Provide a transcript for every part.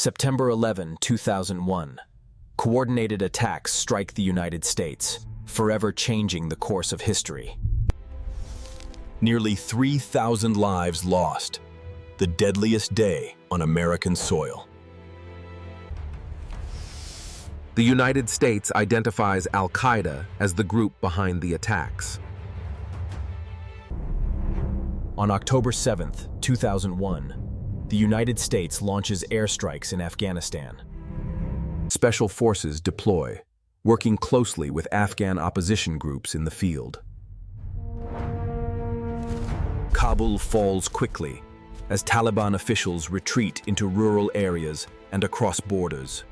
September 11, 2001. Coordinated attacks strike the United States, forever changing the course of history. Nearly 3,000 lives lost. The deadliest day on American soil. The United States identifies Al-Qaeda as the group behind the attacks. On October 7, 2001, the United States launches airstrikes in Afghanistan. Special forces deploy, working closely with Afghan opposition groups in the field. Kabul falls quickly as Taliban officials retreat into rural areas and across borders.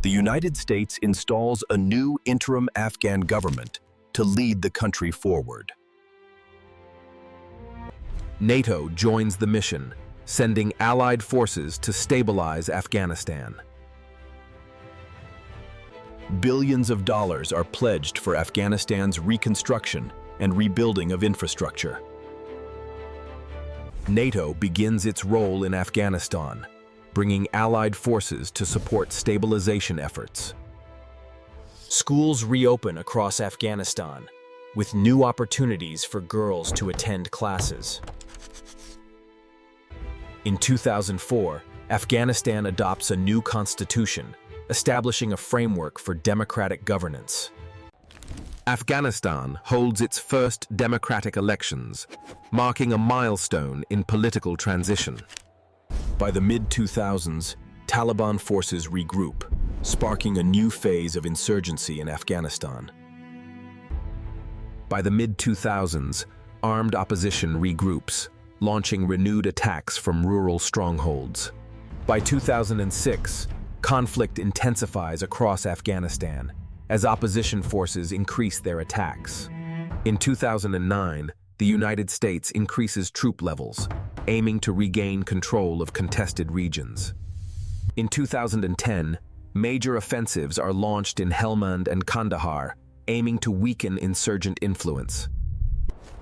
The United States installs a new interim Afghan government to lead the country forward. NATO joins the mission, sending allied forces to stabilize Afghanistan. Billions of dollars are pledged for Afghanistan's reconstruction and rebuilding of infrastructure. NATO begins its role in Afghanistan, bringing allied forces to support stabilization efforts. Schools reopen across Afghanistan, with new opportunities for girls to attend classes. In 2004, Afghanistan adopts a new constitution, establishing a framework for democratic governance. Afghanistan holds its first democratic elections, marking a milestone in political transition. By the mid-2000s, Taliban forces regroup, sparking a new phase of insurgency in Afghanistan. By the mid-2000s, armed opposition regroups, launching renewed attacks from rural strongholds. By 2006, conflict intensifies across Afghanistan as opposition forces increase their attacks. In 2009, the United States increases troop levels, aiming to regain control of contested regions. In 2010, major offensives are launched in Helmand and Kandahar, aiming to weaken insurgent influence.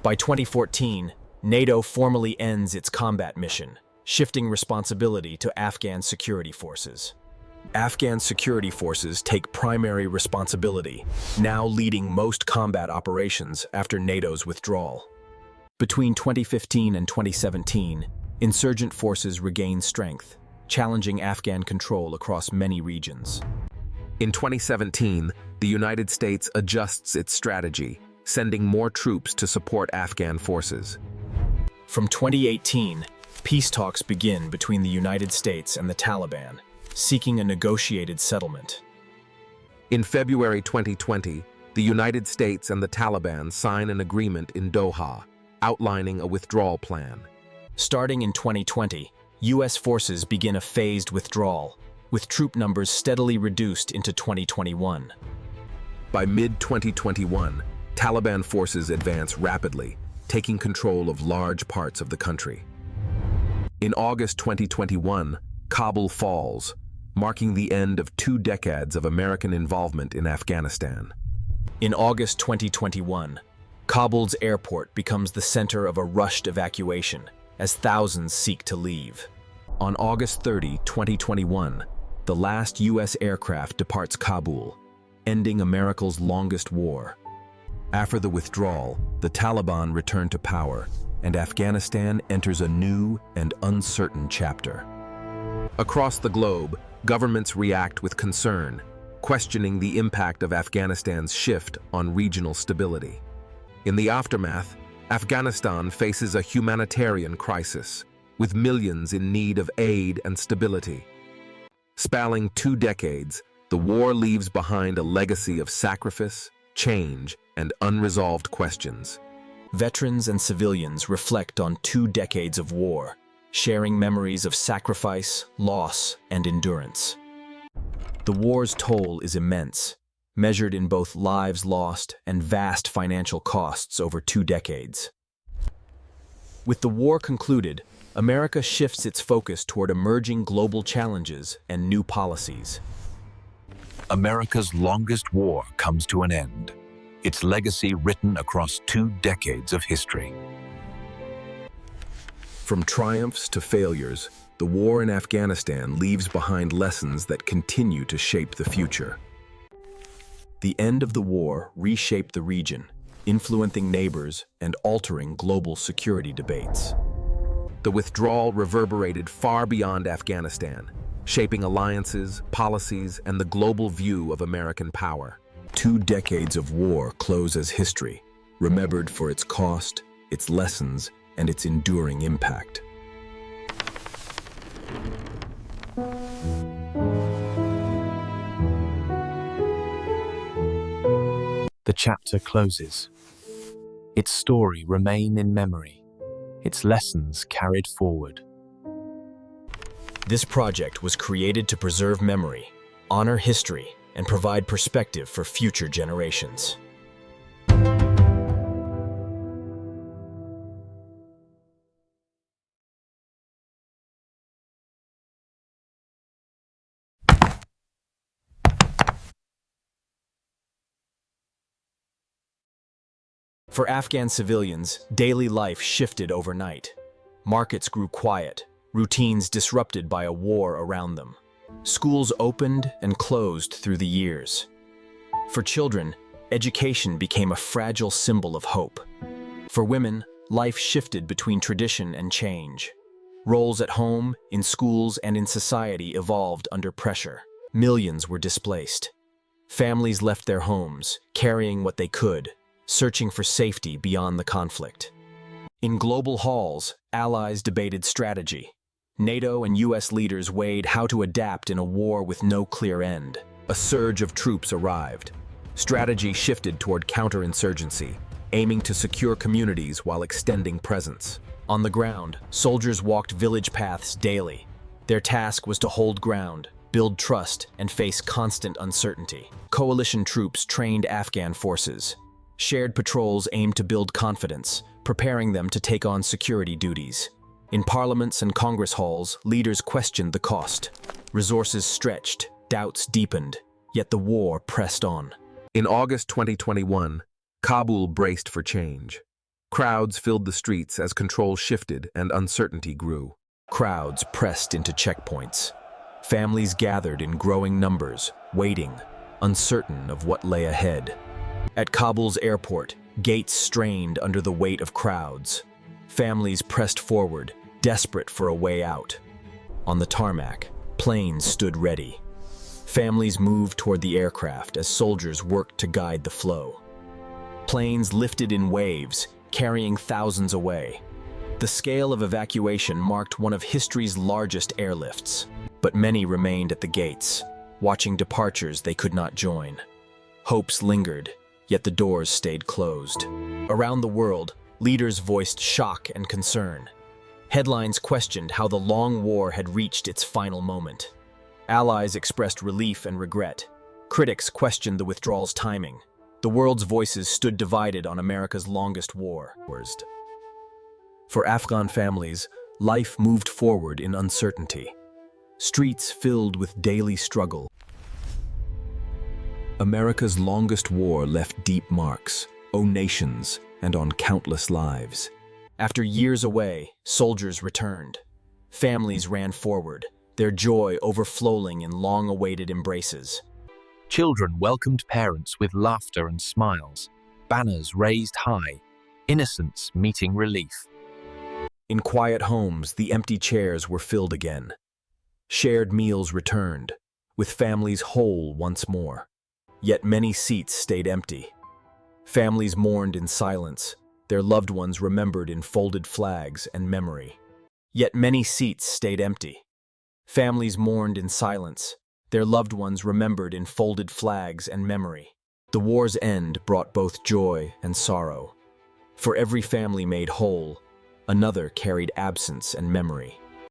By 2014, NATO formally ends its combat mission, shifting responsibility to Afghan security forces. Afghan security forces take primary responsibility, now leading most combat operations after NATO's withdrawal. Between 2015 and 2017, insurgent forces regained strength, challenging Afghan control across many regions. In 2017, the United States adjusts its strategy, sending more troops to support Afghan forces. From 2018, peace talks begin between the United States and the Taliban, seeking a negotiated settlement. In February 2020, the United States and the Taliban sign an agreement in Doha, outlining a withdrawal plan. Starting in 2020, U.S. forces begin a phased withdrawal, with troop numbers steadily reduced into 2021. By mid-2021, Taliban forces advance rapidly, taking control of large parts of the country. In August 2021, Kabul falls, marking the end of 2 decades of American involvement in Afghanistan. In August 2021, Kabul's airport becomes the center of a rushed evacuation as thousands seek to leave. On August 30, 2021, the last U.S. aircraft departs Kabul, ending America's longest war. After the withdrawal, the Taliban return to power, and Afghanistan enters a new and uncertain chapter. Across the globe, governments react with concern, questioning the impact of Afghanistan's shift on regional stability. In the aftermath, Afghanistan faces a humanitarian crisis, with millions in need of aid and stability. Spanning 2 decades, the war leaves behind a legacy of sacrifice, change, and unresolved questions. Veterans and civilians reflect on 2 decades of war, sharing memories of sacrifice, loss, and endurance. The war's toll is immense, measured in both lives lost and vast financial costs over 2 decades. With the war concluded, America shifts its focus toward emerging global challenges and new policies. America's longest war comes to an end, its legacy written across 2 decades of history. From triumphs to failures, the war in Afghanistan leaves behind lessons that continue to shape the future. The end of the war reshaped the region, influencing neighbors and altering global security debates. The withdrawal reverberated far beyond Afghanistan, shaping alliances, policies, and the global view of American power. 2 decades of war close as history, remembered for its cost, its lessons, and its enduring impact. The chapter closes. Its story remain in memory, its lessons carried forward. This project was created to preserve memory, honor history, and provide perspective for future generations. For Afghan civilians, daily life shifted overnight. Markets grew quiet, routines disrupted by a war around them. Schools opened and closed through the years. For children, education became a fragile symbol of hope. For women, life shifted between tradition and change. Roles at home, in schools, and in society evolved under pressure. Millions were displaced. Families left their homes, carrying what they could, searching for safety beyond the conflict. In global halls, allies debated strategy. NATO and US leaders weighed how to adapt in a war with no clear end. A surge of troops arrived. Strategy shifted toward counterinsurgency, aiming to secure communities while extending presence. On the ground, soldiers walked village paths daily. Their task was to hold ground, build trust, and face constant uncertainty. Coalition troops trained Afghan forces. Shared patrols aimed to build confidence, preparing them to take on security duties. In parliaments and Congress halls, leaders questioned the cost. Resources stretched, doubts deepened, yet the war pressed on. In August 2021, Kabul braced for change. Crowds filled the streets as control shifted and uncertainty grew. Crowds pressed into checkpoints. Families gathered in growing numbers, waiting, uncertain of what lay ahead. At Kabul's airport, gates strained under the weight of crowds. Families pressed forward, desperate for a way out. On the tarmac, planes stood ready. Families moved toward the aircraft as soldiers worked to guide the flow. Planes lifted in waves, carrying thousands away. The scale of evacuation marked one of history's largest airlifts, but many remained at the gates, watching departures they could not join. Hopes lingered, yet the doors stayed closed. Around the world, leaders voiced shock and concern. Headlines questioned how the long war had reached its final moment. Allies expressed relief and regret. Critics questioned the withdrawal's timing. The world's voices stood divided on America's longest war. For Afghan families, life moved forward in uncertainty. Streets filled with daily struggle. America's longest war left deep marks, on nations, and on countless lives. After years away, soldiers returned. Families ran forward, their joy overflowing in long-awaited embraces. Children welcomed parents with laughter and smiles, banners raised high, innocence meeting relief. In quiet homes, the empty chairs were filled again. Shared meals returned, with families whole once more. Yet many seats stayed empty. Families mourned in silence, their loved ones remembered in folded flags and memory. Yet many seats stayed empty. Families mourned in silence, their loved ones remembered in folded flags and memory. The war's end brought both joy and sorrow. For every family made whole, another carried absence and memory.